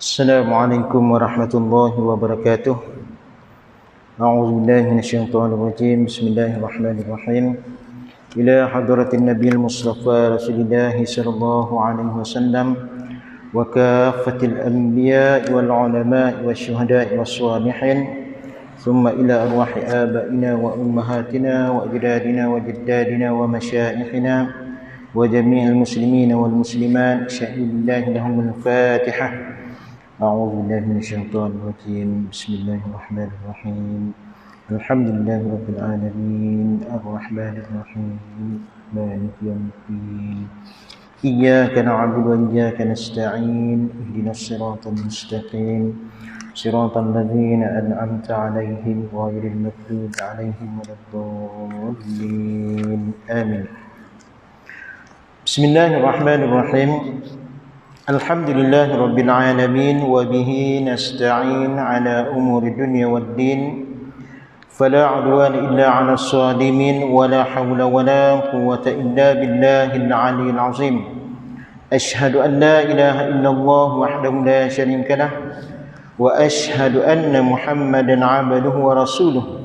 Assalamualaikum warahmatullahi wabarakatuh. A'udzubillahi minasyaitonir rajim. Bismillahirrahmanirrahim. Ila hadratin nabiyil mustafa Rasulillah sallallahu alaihi wasallam wa kaffatil anbiya'i wal ulama'i wasyuhada'i wassalihin. Thumma ila arwahi abaina wa ummahatina wa ajdadina wa jaddadina wa masyayikhina wa jami'il muslimina wal muslimat. Syahidillahu lahumul Fatihah. أعوذ بالله من الشيطان الرجيم بسم الله الرحمن الرحيم الحمد لله رب العالمين الرحمن الرحيم مالك يوم الدين إياك نعبد وإياك نستعين اهدنا الصراط المستقيم صراط الذين أنعمت عليهم غير المغضوب عليهم ولا الضالين آمين. بسم الله الرحمن الرحيم الحمد لله رب العالمين وبه نستعين على أمور الدنيا والدين فلا عدوان إلا على الظالمين ولا حول ولا قوة إلا بالله العلي العظيم. أشهد أن لا إله إلا الله وحده لا شريك له وأشهد أن محمدا عبده ورسوله.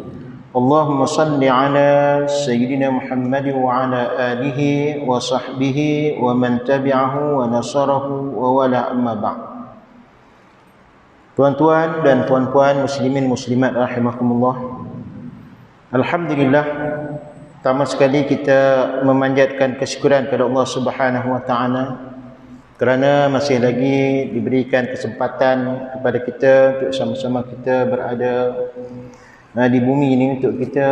اللهم صل على سيدنا محمد وعلى آله وصحبه ومن تبعه ونصره ووالاه أما بعد. Tuan-tuan dan puan-puan muslimin muslimat rahimakumullah. Alhamdulillah, pertama sekali kita memanjatkan kesyukuran kepada Allah Subhanahu wa taala kerana masih lagi diberikan kesempatan kepada kita untuk sama-sama kita berada di bumi ini untuk kita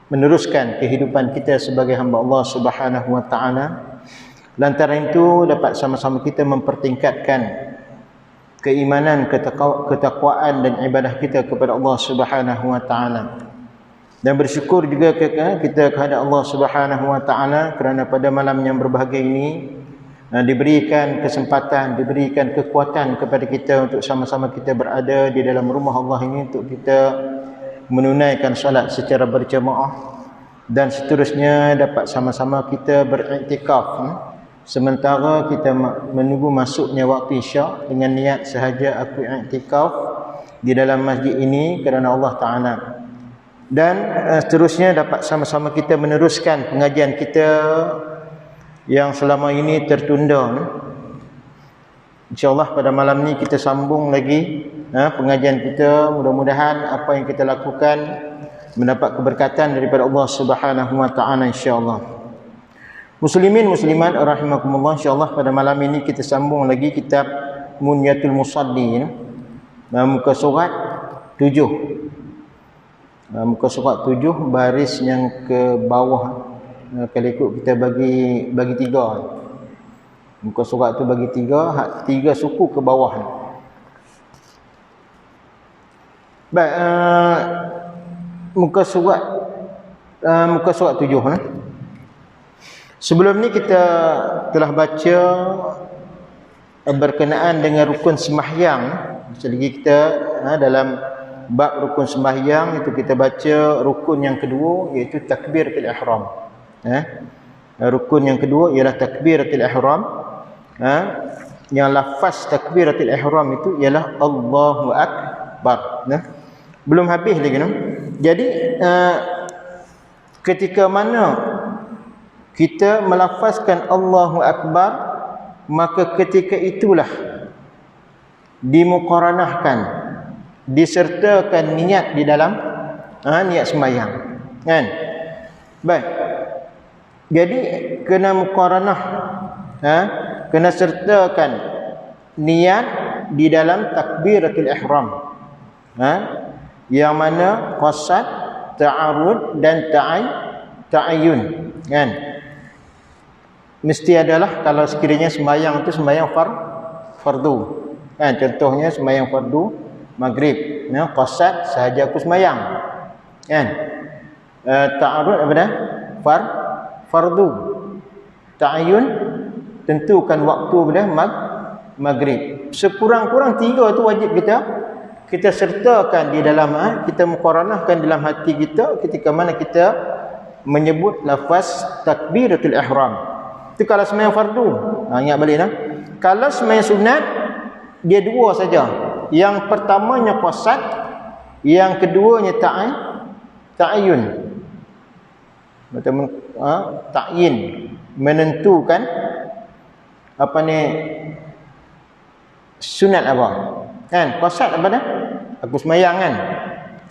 meneruskan kehidupan kita sebagai hamba Allah Subhanahu wa taala. Lantaran itu dapat sama-sama kita mempertingkatkan keimanan, ketakwaan dan ibadah kita kepada Allah Subhanahu wa taala. Dan bersyukur juga kita kepada Allah Subhanahu wa taala kerana pada malam yang berbahagia ini diberikan kesempatan, diberikan kekuatan kepada kita untuk sama-sama kita berada di dalam rumah Allah ini untuk kita menunaikan salat secara berjamaah dan seterusnya dapat sama-sama kita beriktikaf sementara kita menunggu masuknya waktu Isyak dengan niat sahaja aku iktikaf di dalam masjid ini kerana Allah Ta'ala. Dan seterusnya dapat sama-sama kita meneruskan pengajian kita yang selama ini tertunda. InsyaAllah pada malam ni kita sambung lagi pengajian kita. Mudah-mudahan apa yang kita lakukan mendapat keberkatan daripada Allah Subhanahu wa taala insya-Allah. Muslimin muslimat rahimakumullah, insya-Allah pada malam ini kita sambung lagi kitab Munyatul Musalli, muka surat 7. Muka surat 7 baris yang ke bawah. Kalau ikut kita bagi 3. Muka surat tu bagi 3, 3 suku ke bawah. Baik, muka surat 7 Sebelum ni kita telah baca berkenaan dengan rukun sembahyang. Selagi kita dalam bab rukun sembahyang itu kita baca rukun yang kedua iaitu takbiratul ihram. Rukun yang kedua ialah takbiratul ihram. Yang lafaz takbiratul ihram itu ialah Allahu Akbar. Belum habis lagi. Jadi ketika mana kita melafazkan Allahu Akbar, maka ketika itulah dimuqaranahkan, disertakan niat di dalam niat sembahyang. Kan? Baik. Jadi kena muqaranah, kena sertakan niat di dalam takbiratul ihram. Yang mana qasad, ta'arud dan ta'ayyun. Kan? Mesti adalah kalau sekiranya sembahyang itu sembahyang fardu. Kan? Contohnya sembahyang fardu maghrib, qasad sahaja aku sembahyang. Kan? Ta'arud apa dah? Fardu. Ta'ayyun tentukan waktu pada maghrib. Sekurang-kurang 3 tu wajib kita sertakan di dalam kita muqaranahkan dalam hati kita ketika mana kita menyebut lafaz takbiratul ihram. Itu kalau sembahyang fardu. Ingat balik Kalau sembahyang sunat dia dua saja. Yang pertamanya qasad, yang keduanya ta'ayun. Betul, ta'yin, menentukan apa ni sunat apa. Kan? Qasad apa dah? Aku sembahyang kan.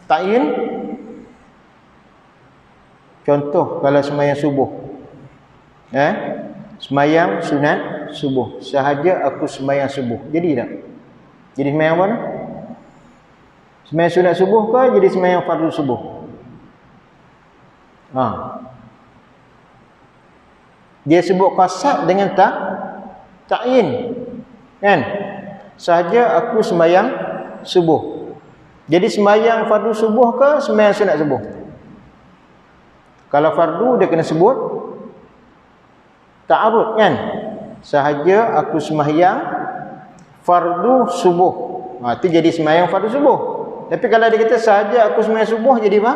Ta'yin contoh kalau sembahyang subuh. Sembahyang sunat subuh. Sahaja aku sembahyang subuh. Jadi tak? Jadi sembahyang apa ni? Sembahyang sunat subuh ke jadi sembahyang fardu subuh? Dia sebut qasad dengan ta'yin. Kan? Sahaja aku sembahyang subuh. Jadi sembahyang fardu subuh ke sembahyang sunat subuh? Kalau fardu dia kena sebut ta'arud kan? Sahaja aku sembahyang fardu subuh. Itu jadi sembahyang fardu subuh. Tapi kalau dia kata sahaja aku sembahyang subuh, jadi apa?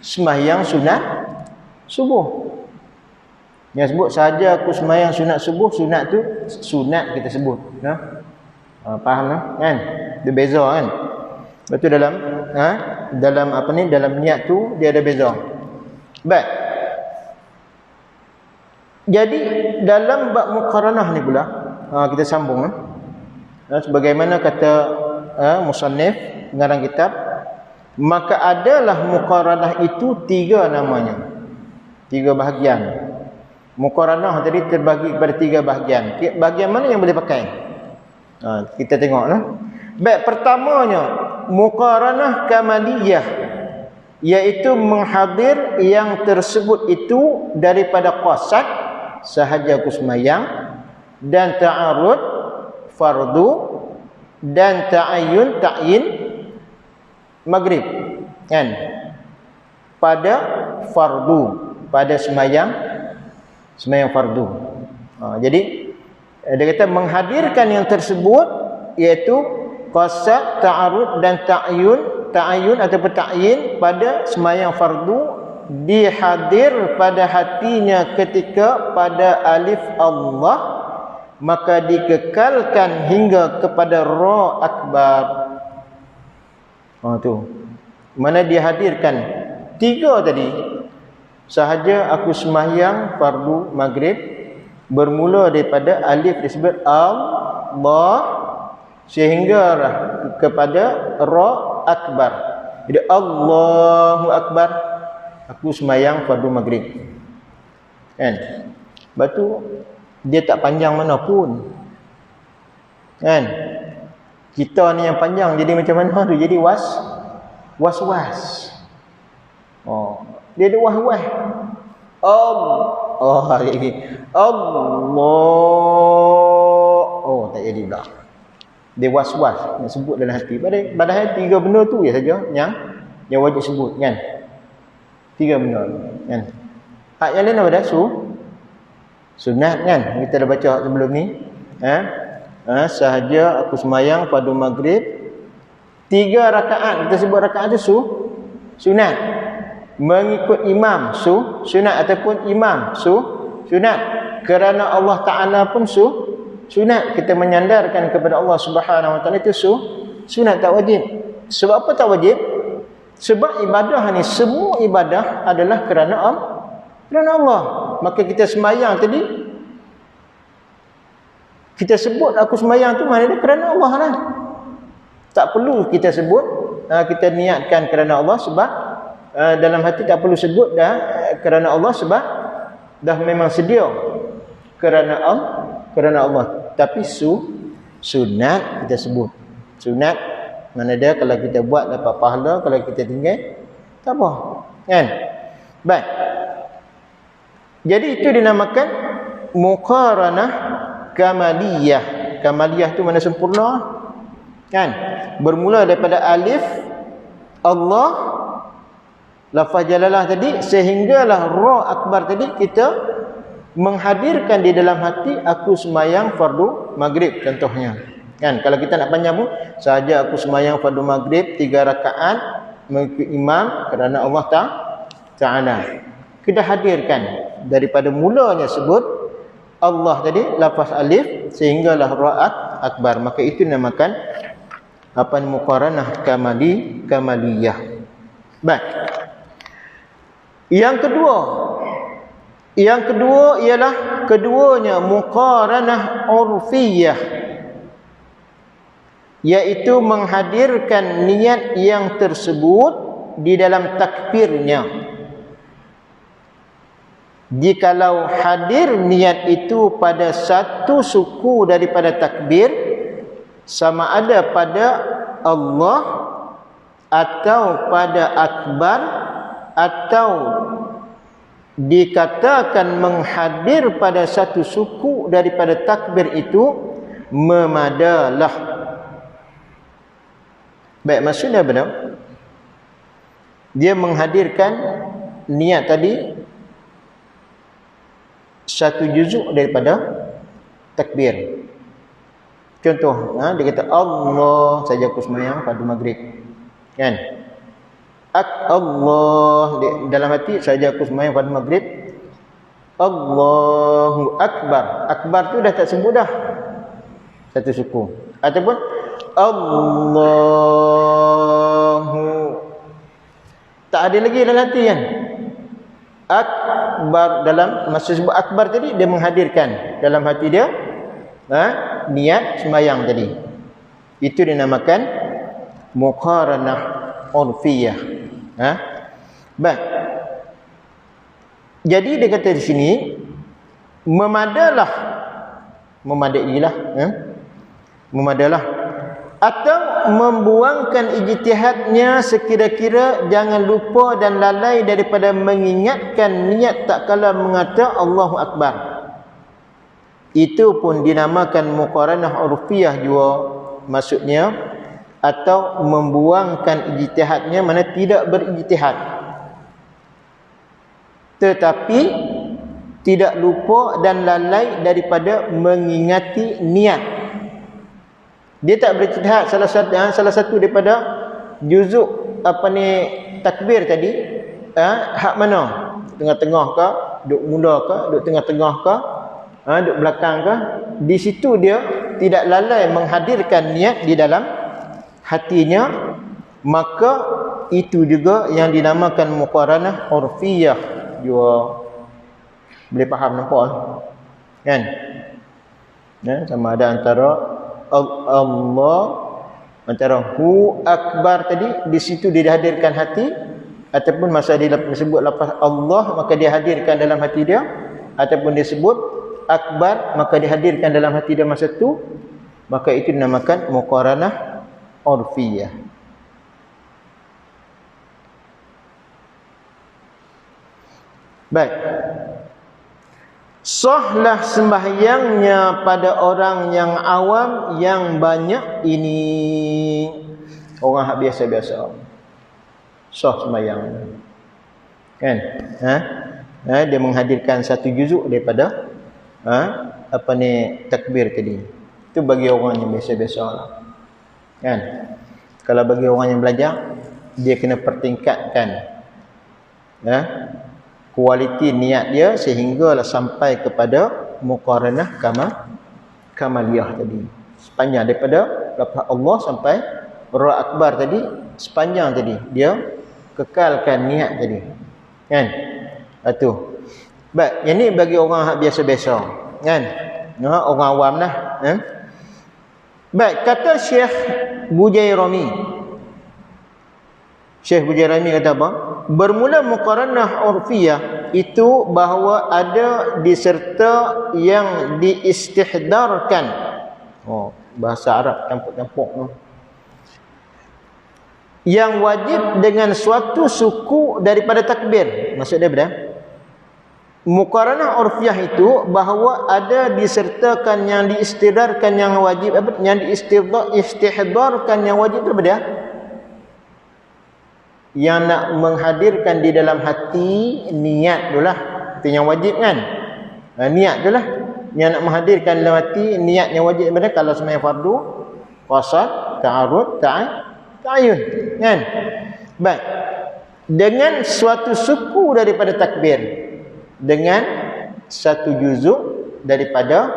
Sembahyang sunat subuh. Yang sebut sahaja aku sembahyang sunat subuh, sunat tu sunat kita sebut. Faham kan? Dia beza kan? Betul dalam dalam apa ni, dalam niat tu dia ada beza. Baik. Jadi dalam bab muqaranah ni pula kita sambung sebagaimana kata musannif pengarang kitab, maka adalah muqaranah itu 3 namanya. 3 bahagian. Muqaranah tadi terbagi kepada 3 bahagian. Bahagian mana yang boleh pakai? Kita tengoklah. Baik, pertamanya muqaranah kamaliyah, iaitu menghadir yang tersebut itu daripada qasad, sahaja aku sembahyang, dan ta'arud, fardu, dan ta'yin, maghrib. Kan? Pada fardu, pada sembahyang fardu. Jadi dia kata menghadirkan yang tersebut iaitu qasad, ta'arud dan ta'ayun ataupun ta'yin pada sembahyang fardu, dihadir pada hatinya ketika pada alif Allah, maka dikekalkan hingga kepada ra akbar. Tu mana dihadirkan 3 tadi. Sahaja aku sembahyang fardu maghrib, bermula daripada alif disebut Allah sehinggalah kepada ra akbar. Jadi Allahu akbar, aku sembahyang fardu maghrib. Kan? Batu dia tak panjang mana pun. Kan? Kita ni yang panjang jadi macam mana tu? Jadi was-was. Dia ada wah-wah. Lagi. Allah. Tak jadi pula. Dia was-was nak sebut dalam hati. Padahal 3 benda tu ya saja yang wajib sebut kan. 3 benda kan. Hak yang lain apa dah? Sunat kan. Kita dah baca sebelum ni. Sahaja aku sembahyang fardu maghrib 3 rakaat. Kita sebut rakaat tu sunat. Mengikut imam sunat ataupun imam sunat. Kerana Allah Ta'ala pun sunat. Kita menyandarkan kepada Allah Subhanahu Wa Ta'ala itu sunat, tak wajib. Sebab apa tak wajib? Sebab ibadah ni, semua ibadah adalah kerana Allah. Maka kita sembahyang tadi, kita sebut aku sembahyang tu maknanya kerana Allah lah. Tak perlu kita sebut kita niatkan kerana Allah, sebab dalam hati tak perlu sebut dah kerana Allah, sebab dah memang sedia kerana Allah. Tapi sunat kita sebut. Sunat mana dia kalau kita buat dapat pahala, kalau kita tinggal tak apa. Kan? Baik. Jadi itu dinamakan muqaranah kamaliyah. Kamaliyah tu mana sempurna. Kan? Bermula daripada alif Allah, lafaz jalalah tadi, sehinggalah ra akbar tadi, kita menghadirkan di dalam hati aku sembahyang fardu maghrib contohnya. Kan? Kalau kita nak panjang pun, sahaja aku sembahyang fardu maghrib 3 rakaat mengikut imam kerana Allah Ta'ala. Kita hadirkan daripada mulanya sebut Allah tadi lafaz alif sehinggalah ra'at akbar, maka itu dinamakan apa, muqaranah kamaliyah. Baik. Yang kedua ialah keduanya muqaranah urfiyah, iaitu menghadirkan niat yang tersebut di dalam takbirnya. Jikalau hadir niat itu pada satu suku daripada takbir, sama ada pada Allah atau pada akbar, atau dikatakan menghadir pada satu suku daripada takbir itu, memadalah. Baik, maksudnya benar, dia menghadirkan niat tadi satu juzuk daripada takbir. Contoh, dia kata Allah saja aku sembahyang pada maghrib, kan? Allah dalam hati saja aku sembahyang pada maghrib. Allahu akbar. Akbar tu dah tak sebut dah satu suku. Ataupun Allahu, tak ada lagi dalam hati, kan? Akbar, dalam masa sebut akbar tadi dia menghadirkan dalam hati dia niat sembahyang tadi. Itu dinamakan muqaranah urfiyah. Baik. Jadi dia kata di sini memadalah, memadalah atau membuangkan ijtihadnya sekira-kira jangan lupa dan lalai daripada mengingatkan niat tak kala mengata Allahu Akbar. Itu pun dinamakan muqaranah urfiyah juga, maksudnya atau membuangkan ijtihadnya, mana tidak berijtihad tetapi tidak lupa dan lalai daripada mengingati niat. Dia tak berijtihad salah satu daripada juzuk takbir tadi, hak mana, tengah-tengah ke, duk mula ke, duk tengah-tengah ke, duk belakang ke, di situ dia tidak lalai menghadirkan niat di dalam hatinya, maka itu juga yang dinamakan muqaranah urfiyah juga. Boleh faham nampak kan? Sama ada antara Allah, antara hu akbar tadi, di situ dia hadirkan hati, ataupun masa dia sebut lafaz Allah maka dia hadirkan dalam hati dia, ataupun dia sebut akbar maka dihadirkan dalam hati dia masa tu, maka itu dinamakan muqaranah urfiyah. Baik. Sahlah sembahyangnya pada orang yang awam yang banyak ini. Orang biasa-biasa sah sembahyang, kan? Dia menghadirkan satu juzuk daripada takbir tadi. Itu bagi orang yang biasa-biasa lah, kan? Kalau bagi orang yang belajar, dia kena pertingkatkan kualiti niat dia sehinggalah sampai kepada muqaranah kamaliyah tadi. Sepanjang daripada lafaz Allah sampai ra akbar tadi, sepanjang tadi dia kekalkan niat tadi, kan? Itu. Baik, yang ni bagi orang biasa-biasa, kan? Orang awam lah, Baik, kata Syekh Bujairami. Syekh Bujairami kata apa? Bermula muqaranah urfiyah itu bahawa ada diserta yang diistihdarkan. Bahasa Arab campur-campur tu. Yang wajib dengan suatu suku daripada takbir. Maksud dia benar? Muqaranah urfiyah itu bahawa ada disertakan yang diistihdarkan yang wajib, yang diistihdarkan yang wajib itu benar? Yang nak menghadirkan di dalam hati niat itulah, itu yang wajib, kan? Niat itulah yang nak menghadirkan dalam hati niat yang wajib. Sebenarnya kalau sembahyang fardu, qasad, ta'arud, ta'ayun, kan? Baik. Dengan suatu suku daripada takbir, dengan satu juzuk daripada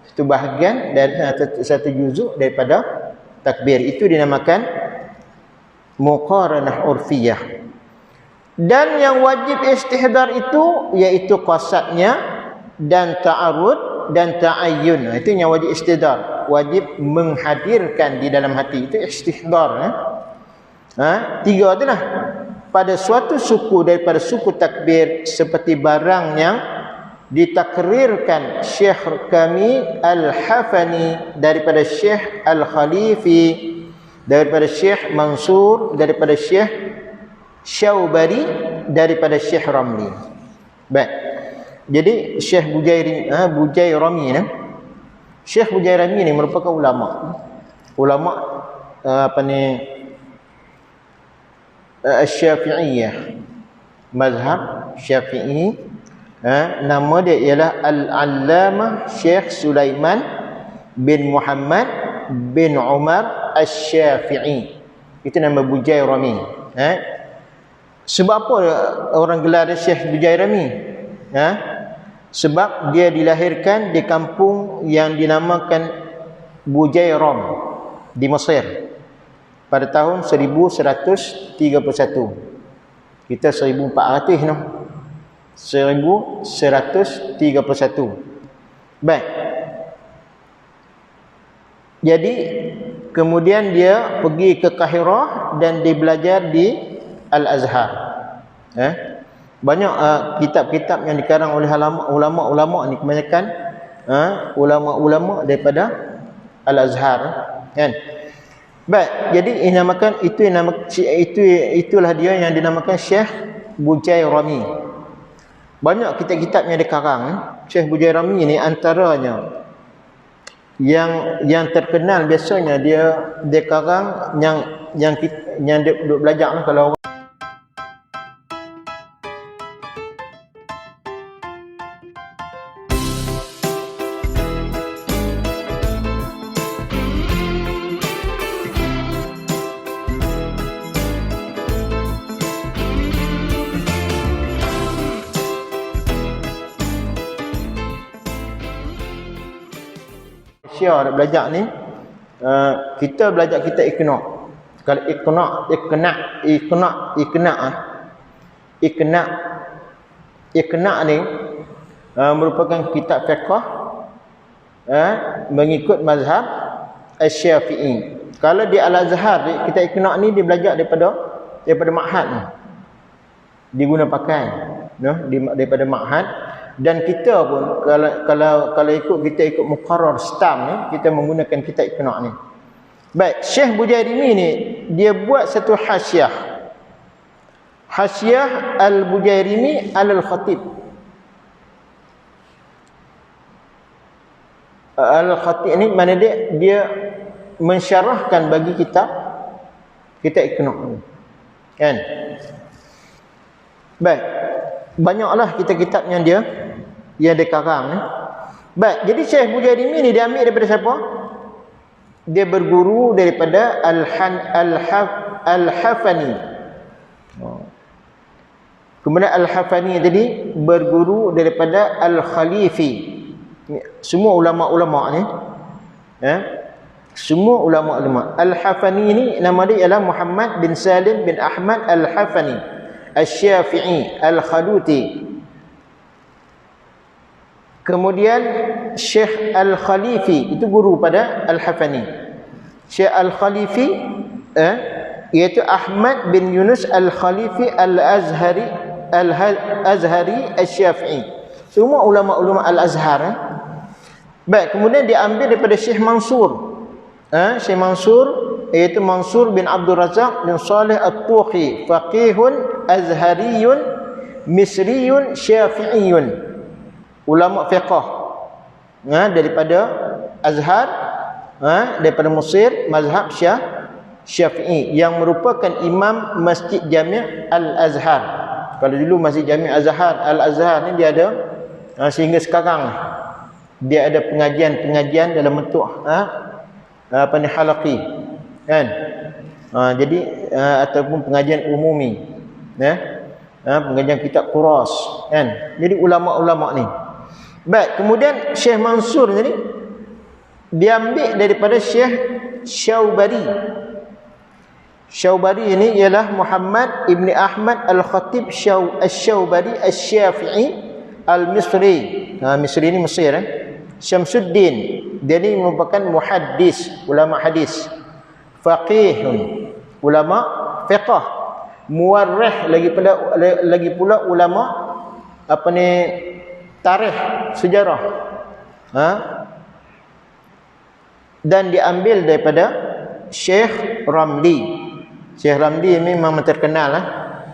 satu bahagian dari satu juzuk daripada takbir. Itu dinamakan muqaranah urfiyah. Dan yang wajib istihdar itu iaitu qasadnya dan ta'arud dan ta'ayyun. Itu yang wajib istihdar, wajib menghadirkan di dalam hati, itu istihdar. Tiga tu lah. Pada suatu suku daripada suku takbir, seperti barang yang ditakrirkan Syekh kami Al-Hafani daripada Syekh Al-Khalifi, daripada Syekh Mansur, daripada Syekh Syaubari, daripada Syekh Ramli. Baik. Jadi Syekh Bujairami ni, Syekh Bujairami ni merupakan ulama Syafi'iyah, mazhab Syafi'i. Nama dia ialah Al-Allamah Syekh Sulaiman bin Muhammad bin Umar Asy-Syafi'i. Itu nama Bujairami. Sebab apa orang gelar dia Syekh Bujairami? Sebab dia dilahirkan di kampung yang dinamakan Bujairam di Mesir pada tahun 1131. Kita 1400 no. 1131. Baik. Jadi kemudian dia pergi ke Kahirah dan dia belajar di Al-Azhar. Banyak kitab-kitab yang dikarang oleh ulama-ulama ni kebanyakan ulama-ulama daripada Al-Azhar, kan? Baik, jadi itulah dia yang dinamakan Syekh Bujairami. Banyak kitab-kitab yang dikarang Syekh Bujairami ni, antaranya yang terkenal biasanya dia karang yang dia duduk belajar ni. Kalau Malaysia belajar ni, kita belajar kita Iqna. Kalau Iqna ni merupakan kitab fiqh mengikut mazhab Asy-Syafi'i. Kalau di Al-Azhar, kita Iqna ni dia belajar daripada ma'had ni, diguna pakai daripada ma'had. Dan kita pun kalau kita ikut muqarrar stam ni, kita menggunakan kitab Iqna ni. Baik, Syekh Bujairimi ni dia buat satu hasyiah Al-Bujairimi Al-Khatib. Al-Khatib ni mana dia mensyarahkan bagi kitab Iqna ni, kan? Baik, banyaklah kitab-kitab yang dia karang ni. Baik, jadi Syekh Bujairimi ni dia ambil daripada siapa? Dia berguru daripada Al-Hafani. Kemudian Al-Hafani tadi berguru daripada Al-Khalifi. Semua ulama-ulama ni, semua ulama-ulama. Al-Hafani ni nama dia ialah Muhammad bin Salim bin Ahmad Al-Hafani Asy-Syafi'i Al-Khaluti. Kemudian Syekh Al-Khalifi itu guru pada Al-Hafani. Syekh Al-Khalifi iaitu Ahmad bin Yunus Al-Khalifi Al-Azhari Asy-Syafi'i. Semua ulama-ulama Al-Azhar. Baik, kemudian diambil daripada Syekh Mansur. Syekh Mansur iaitu Mansur bin Abdul Razak bin Saleh At-Tuhi, faqihun azhariyun misriyun syafi'iyun. Ulama fiqh daripada Azhar, daripada Mesir, mazhab Syafi'i, yang merupakan imam Masjid Jami' Al-Azhar. Kalau dulu Masjid Jami' Al-Azhar ni dia ada sehingga sekarang dia ada pengajian dalam bentuk halaqi, kan? Jadi ataupun pengajian umumi, pengajian kitab Quras, kan? Jadi ulama-ulama ni. Baik, kemudian Syekh Mansur tadi diambil daripada Syekh Syaubari. Syaubari ini ialah Muhammad ibn Ahmad Al-Khatib Syaubari Al-Syafi'i Al-Misri. Misri ini Mesir. Syamsuddin, dia ni merupakan muhaddis, ulama hadis. Faqihun, ulama fiqh. Muwarrikh, lagi pula ulama tarikh, sejarah. Dan diambil daripada Syekh Ramli. Syekh Ramli memang terkenal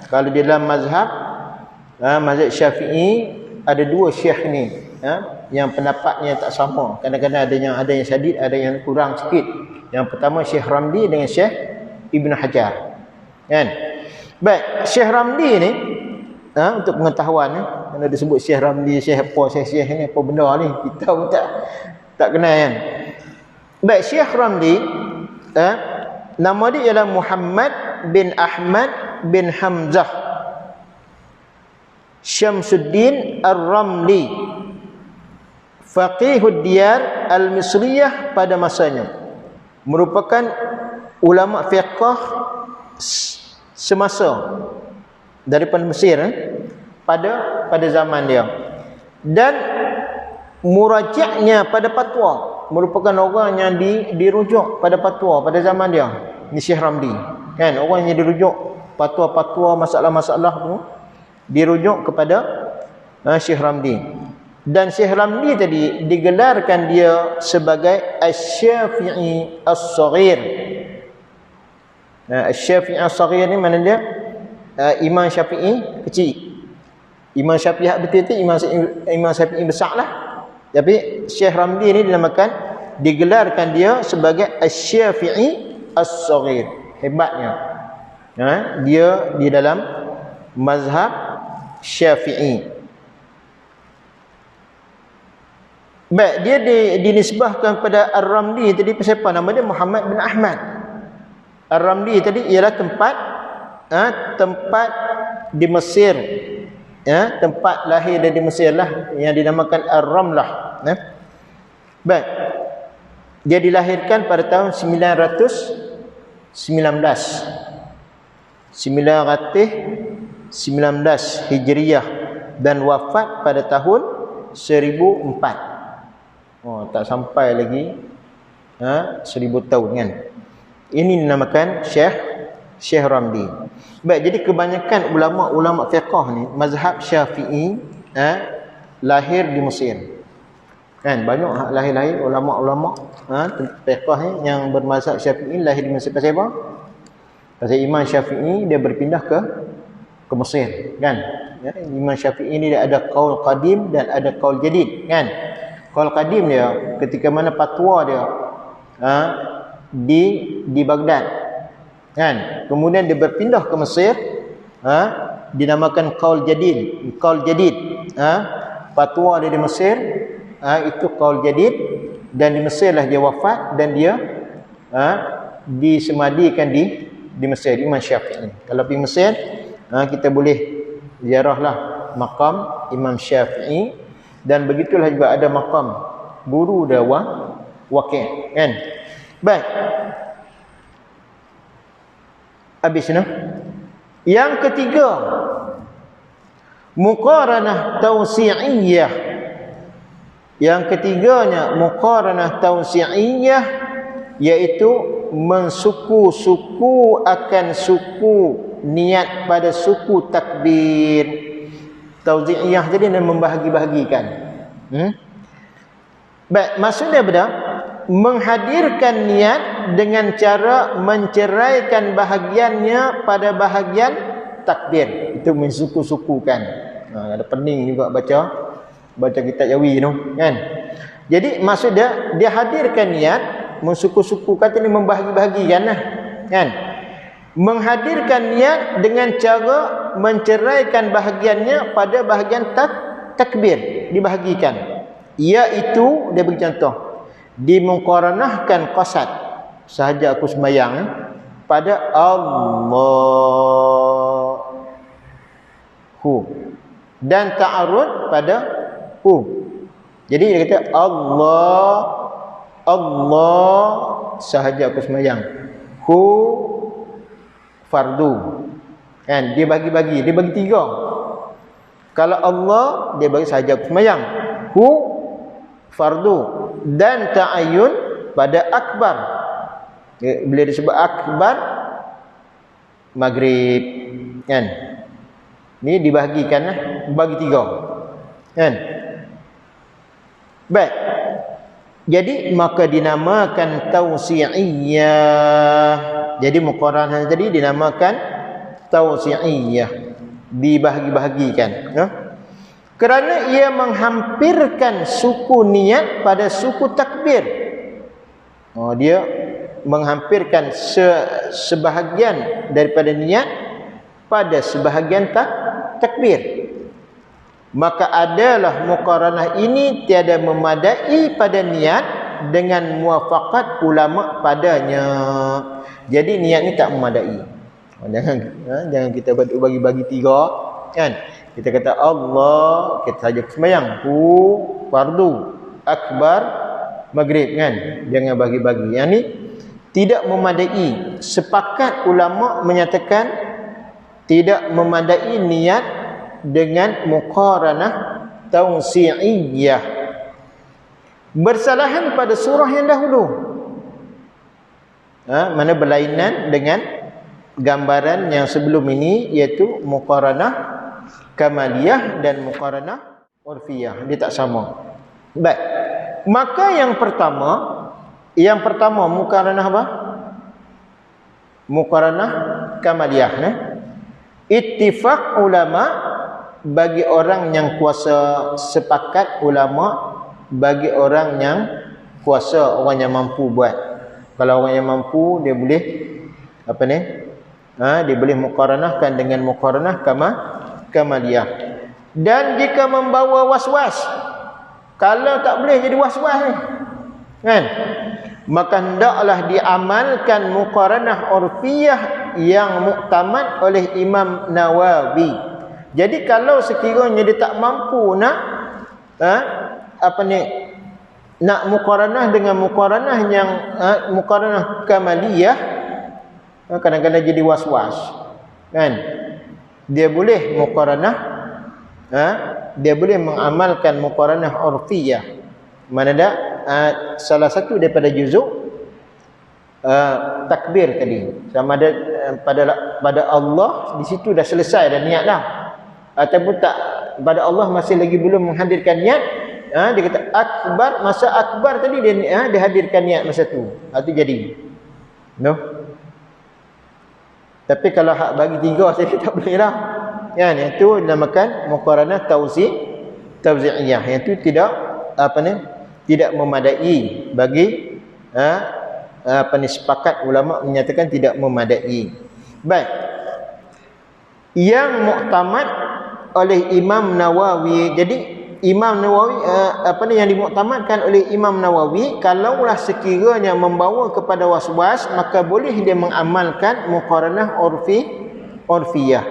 kalau di dalam mazhab Syafi'i ada dua syekh ni yang pendapatnya tak sama. Kadang-kadang ada yang syadid, ada yang kurang sikit. Yang pertama Syekh Ramli dengan Syekh Ibn Hajar. Kan? Baik, Syekh Ramli ni untuk pengetahuan mana disebut Syekh Ramli, Syekh apa, Syekh ni apa benda ni, kita pun tak kenal kan. Baik, Syekh Ramli nama dia ialah Muhammad bin Ahmad bin Hamzah Syamsuddin Ar-Ramli, faqihud diyar al-Misriyah pada masanya, merupakan ulama fiqh semasa daripada Mesir pada zaman dia, dan murajaknya pada fatwa, merupakan orang yang dirujuk pada fatwa pada zaman dia ni, Syekh Ramli kan, orang yang dirujuk fatwa-fatwa, masalah-masalah tu dirujuk kepada Syekh Ramli. Dan Syekh Ramli tadi digelarkan dia sebagai Asy-Syafi'i As-Saghir. Asy-Syafi'i As-Saghir ni mana dia? Imam Syafi'i kecil. Imam Syafi'i betul-betul Imam Syafi'i besar lah. Tapi Syekh Ramli ni digelarkan dia sebagai Asy-Syafi'i As-Saghir. Hebatnya dia di dalam mazhab Syafi'i. Baik, dia dinisbahkan pada Ar-Ramli tadi. Siapa nama dia? Muhammad bin Ahmad. Ar-Ramli tadi ialah tempat di Mesir, tempat lahir dari Mesir lah, yang dinamakan Ar-Ramlah. Baik, dia dilahirkan pada tahun 919 Hijriah dan wafat pada tahun 1004. Tak sampai lagi 1000 tahun kan. Ini dinamakan Syekh Ramli. Baik, jadi kebanyakan ulama-ulama fiqh ni mazhab Syafi'i lahir di Mesir. Kan, banyak lahir ulama-ulama fiqh ni yang bermazhab Syafi'i lahir di Mesir. Pasal apa? Pasal Imam Syafi'i dia berpindah ke Mesir, kan? Imam Syafi'i ni dia ada qaul qadim dan ada qaul jadid, kan? Qaul qadim dia ketika mana fatwa dia di Baghdad, kan? Kemudian dia berpindah ke Mesir, dinamakan qaul jadid. Qaul jadid, fatwa dia di Mesir, itu qaul jadid, dan di Mesir lah dia wafat, dan dia disemadikan di Mesir, Imam Syafi'i. Kalau pergi Mesir, kita boleh ziarahlah makam Imam Syafi'i, dan begitulah juga ada makam guru dia Waqi', kan? Baik, habis ni. Yang ketiga, muqaranah tawsi'iyah. Yang ketiganya muqaranah tawsi'iyah, iaitu mensuku-suku akan suku, niat pada suku takbir. Tawzi'iyah jadi membahagi-bahagikan. Baik, maksudnya apa? Menghadirkan niat dengan cara menceraikan bahagiannya pada bahagian takbir. Itu mensuku-sukukan. Ada pening juga baca kitab Jawi tu, kan? Jadi maksudnya dia hadirkan niat, mensuku-sukukan ini membahagi-bahagikan lah, kan? Menghadirkan niat dengan cara menceraikan bahagiannya pada bahagian takbir, dibahagikan. Iaitu, dia beri contoh, dimuqaranahkan qasad, sahaja aku sembahyang pada Allahu, dan ta'arud pada hu. Jadi dia kata Allah, Allah sahaja aku sembahyang. Hu fardu. Kan dia bagi-bagi, dia bagi 3. Kalau Allah dia bagi sahaja aku sembahyang. Hu fardu dan ta'ayyun pada akbar. Bila disebut akbar maghrib kan. Ni dibahagikan bagi 3. Kan? Baik. Jadi maka dinamakan tausi'iyah. Jadi muqaranah tadi dinamakan tausi'iyah, dibahagi-bahagikan, ya? Kerana ia menghampirkan suku niat pada suku takbir. Dia menghampirkan sebahagian daripada niat pada sebahagian takbir. Maka adalah muqaranah ini tiada memadai pada niat dengan muwafaqat ulama padanya. Jadi niat ni tak memadai. Jangan kita bagi-bagi 3 kan. Kita kata Allah, kita saja sembahyang. Hu fardu, akbar maghrib kan. Jangan bagi-bagi. Yang ni tidak memadai. Sepakat ulama menyatakan tidak memadai niat dengan muqaranah tausi'iyah. Bersalahan pada surah yang dahulu. Mana berlainan dengan gambaran yang sebelum ini, iaitu muqaranah kamaliyah dan muqaranah urfiyah. Dia tak sama. Baik. Maka yang pertama muqaranah apa? Muqaranah kamaliyah. Ittifaq ulama bagi orang yang kuasa, sepakat ulama bagi orang yang kuasa, orang yang mampu buat. Kalau orang yang mampu dia boleh dia boleh muqaranahkan dengan muqaranah kamaliyah. Dan jika membawa was-was, kalau tak boleh jadi was-was ni kan, maka hendaklah diamalkan muqaranah urfiyah yang muktamad oleh Imam Nawawi. Jadi kalau sekiranya dia tak mampu nak nak muqaranah dengan muqaranah yang muqaranah kamaliyah, kadang-kadang jadi was-was kan, dia boleh muqaranah, dia boleh mengamalkan muqaranah urfiyah. Mana dah salah satu daripada juzuk takbir tadi, sama ada pada Allah di situ dah selesai dah niat dah, ataupun tak, pada Allah masih lagi belum menghadirkan niat, dia kata akbar, masa akbar tadi dia hadirkan niat masa tu, itu jadi Tapi kalau hak bagi 3 saya tak boleh lah kan. Itu dinamakan muqaranah tausi'iyah. Yang itu tidak tidak memadai bagi sepakat ulama menyatakan tidak memadai. Baik. Yang muktamad oleh Imam Nawawi. Jadi Imam Nawawi yang dimuktamadkan oleh Imam Nawawi, kalaulah sekiranya membawa kepada was-was, maka boleh dia mengamalkan muqaranah urfiyah.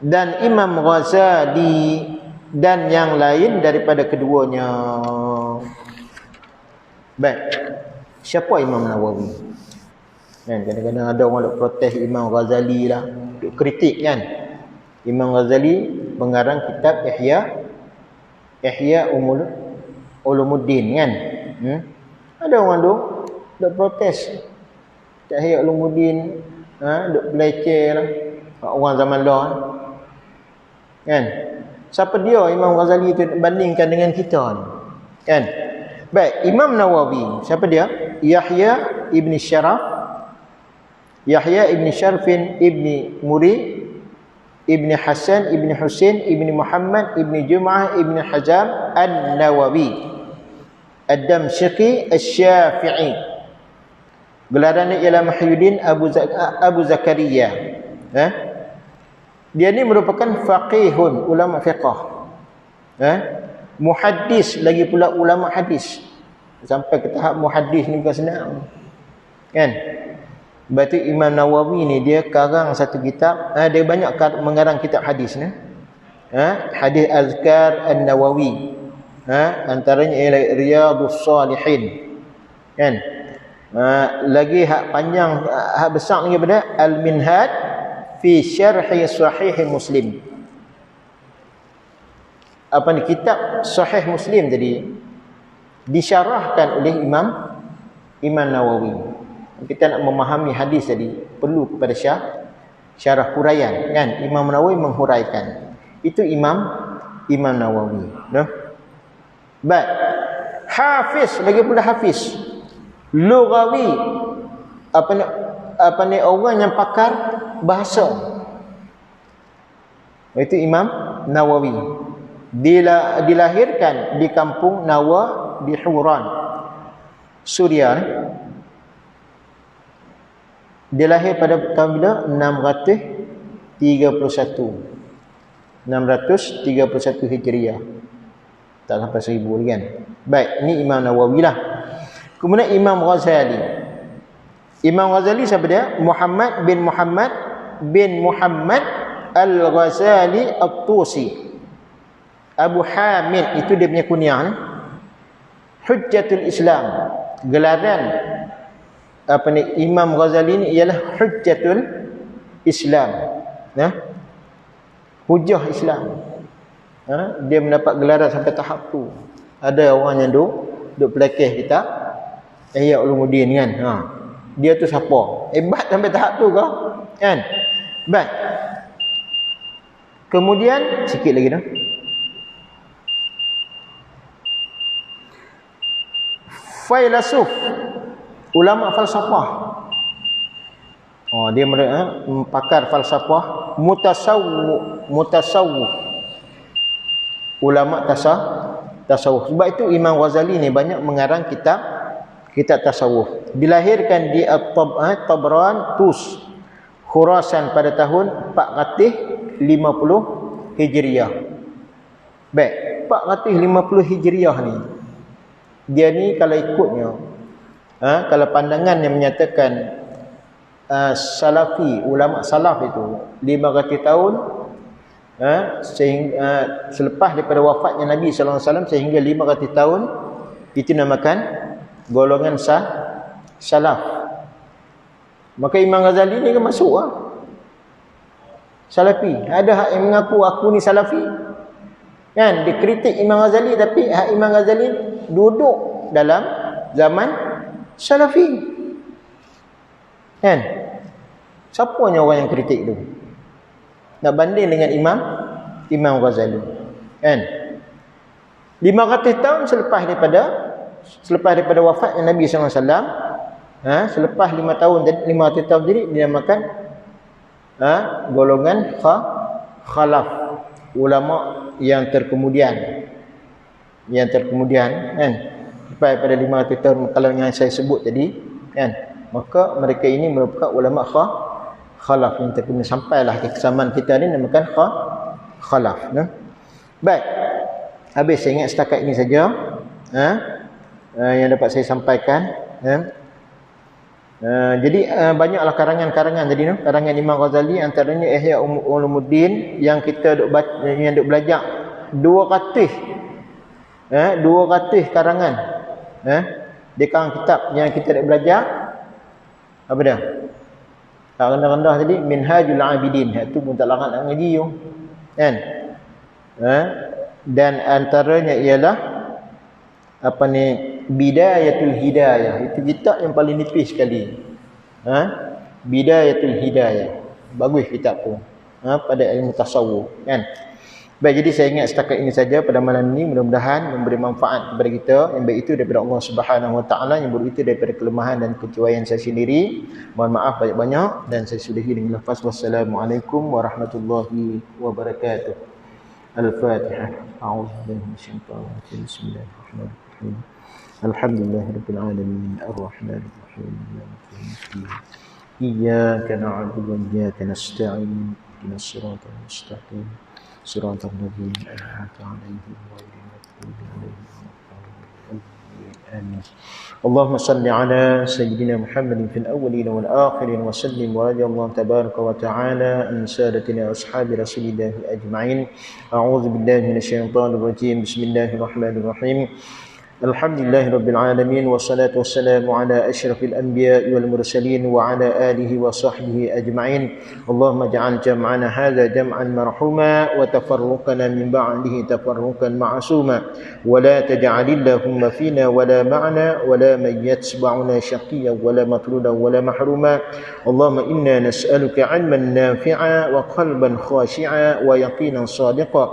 Dan Imam Ghazali dan yang lain daripada keduanya. Baik. Siapa Imam Nawawi? Kadang-kadang ada orang nak protes Imam Ghazali lah, duk kritik kan. Imam Ghazali pengarang kitab Ihya Ulumuddin kan. Ada orang duk protes Ihya Ulumuddin, duk beleceh lah orang zaman dah kan. Siapa dia Imam Ghazali tu bandingkan dengan kita ni kan. Baik, Imam Nawawi siapa dia? Yahya ibn Sharfin ibn Muri Ibn Hasan Ibn Husain Ibn Muhammad Ibn Jum'ah Ibn Hazam An-Nawawi Ad-Damsyiki Asy-Syafi'i. Gelarannya ialah Muhyiddin Abu Zakaria. Dia ni merupakan faqihun, ulama fiqh. Muhaddis lagi pula ulama hadis. Sampai ke tahap muhaddis ni bukan senang kan. Berarti Imam Nawawi ni dia karang satu kitab, dia banyak mengarang kitab hadis ni. Hadis Azkar An-Nawawi. Antaranya ialah Riyadhus Shalihin. Kan? Lagi hak panjang, hak besar lagi pada Al-Minhaj fi Syarhi Sahih Muslim. Apa ni, kitab Sahih Muslim tadi disyarahkan oleh Imam Nawawi. Kita nak memahami hadis tadi perlu kepada syarah huraian, kan? Imam Nawawi menghuraikan. Itu Imam Nawawi, nah. Baik. Hafiz, lagi pula hafiz. Lughawi, apa ni orang yang pakar bahasa. Itu Imam Nawawi. Dilahirkan di kampung Nawa di Huran, Suriah. Dia lahir pada tahun bila? 631 Hijriah. Tak sampai 1000 lagi kan. Baik, ini Imam Nawawi lah. Kemudian Imam Ghazali. Imam Ghazali siapa dia? Muhammad bin Muhammad Al-Ghazali At-Tusi. Abu Hamid itu dia punya kunyah. Hujjatul Islam. Gelaran Imam Ghazali ni ialah Hujjatul Islam. Hujjah Islam. Dia mendapat gelaran sampai tahap tu. Ada orang yang duk pelakih kita Ihya Ulumuddin kan. Dia tu siapa? Hebat sampai tahap tu kau? Kan? Baik. Kemudian sikit lagi dah. Filsuf, ulama falsafah. Dia pakar falsafah, mutasawwuf. Ulama tasawuf. Sebab itu Imam Ghazali ni banyak mengarang kitab tasawuf. Dilahirkan di Tabran Tus, Khurasan pada tahun 450 Hijriah. Baik, 450 Hijriah ni. Dia ni kalau ikutnya, kalau pandangan yang menyatakan Salafi, ulama salaf itu 500 tahun, sehingga selepas daripada wafatnya Nabi sallallahu alaihi wasallam sehingga 500 tahun, itu namakan golongan salaf. Maka Imam Ghazali ni kan masuk Salafi. Ada hak yang mengaku aku ni Salafi, kan? Dikritik Imam Ghazali, tapi hak Imam Ghazali duduk dalam zaman Salafi, kan? Siapanya orang yang kritik tu? Nak banding dengan Imam Ghazali, kan? 500 tahun selepas daripada wafatnya Nabi sallallahu alaihi wasallam, selepas 500 tahun jadi dinamakan golongan khalaf, ulama yang terkemudian, kan? Sampai pada 500 tahun kalau yang saya sebut tadi, kan? Maka mereka ini merupakan ulama khalaf yang terkemudian sampailah ke zaman kita ni dinamakan khalaf, nah. Baik. Habis, saya ingat setakat ini saja yang dapat saya sampaikan. Jadi banyaklah karangan-karangan tadi, karangan Imam Ghazali, antaranya Ihya Ulumuddin yang kita duk belajar 200 karangan. Dia karang kitab yang kita duk belajar. Apa dia? Tak rendah-rendah tadi Minhajul Abidin. Itu pun tak larat nak ngaji kan? Dan antaranya ialah Bidayatul Hidayah. Itu kitab yang paling nipis sekali. Bidayatul Hidayah. Bagus kitab tu. Pada ilmu tasawuf, kan? Baik, jadi saya ingat setakat ini saja pada malam ini. Mudah-mudahan memberi manfaat kepada kita. Yang baik itu daripada Allah Subhanahu Wa Taala, yang buruk itu daripada kelemahan dan kecuaian saya sendiri. Mohon maaf banyak-banyak, dan saya sudahi dengan lafaz wassalamualaikum warahmatullahi wabarakatuh. Al-Fatihah. A'udzubillahi minasyaitonir rajim. Bismillahirrahmanirrahim. Alhamdulillahirabbil alamin. Arrahmanir rahim. Maliki yaumiddin. Iyyaka na'budu wa iyyaka nasta'in. Ihdinas siratal mustaqim. Siratal ladzina an'amta 'alaihim ghairil maghdubi 'alaihim waladdallin. آمين. اللهم صل على سيدنا محمد في الأولين والآخرين وسلم ورضي الله تبارك وتعالى عن سادتنا أصحاب رسول الله أجمعين. أعوذ بالله من الشيطان الرجيم. بسم الله الرحمن الرحيم. الحمد لله رب العالمين والصلاة والسلام على أشرف الأنبياء والمرسلين وعلى آله وصحبه أجمعين. اللهم اجعل جمعنا هذا جمعا مرحوما وتفرقنا من بعده تفرقا معصوما ولا تجعل اللهم فينا ولا معنا ولا من يتبعنا شقيا ولا مطرودا ولا محروما. اللهم إنا نسألك علما نافعا وقلبا خاشعا ويقينا صادقا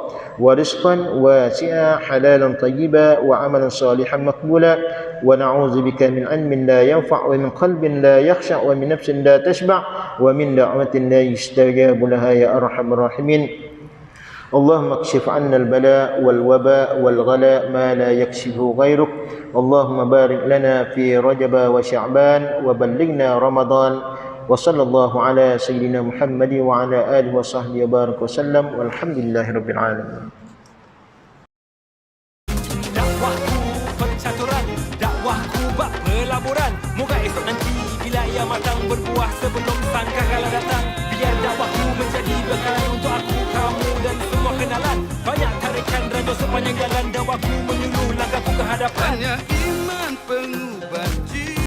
ورزقا واسعا حلالا طيبا وعملا صالحا مقبولا ونعوذ بك من علم لا ينفع ومن قلب لا يخشع ومن نفس لا تشبع ومن دعوة لا يستجاب لها يا أرحم الراحمين. اللهم اكشف عنا البلاء والوباء والغلاء ما لا يكشفه غيرك. اللهم بارك لنا في رجب وشعبان وبلغنا رمضان. وصلى الله على سيدنا محمد وعلى آله وصحبه وبارك وسلم والحمد لله رب العالمين. Dakwahku pencaturan, dakwahku bak pelaburan. Moga esok nanti bila ia matang berbuah sebelum sangkakala datang. Biar dakwahku menjadi bekalan untuk aku, kamu dan semua kenalan. Banyak tarikan raja sepanjang jalan, dakwahku menyuluh langkahku ke hadapan.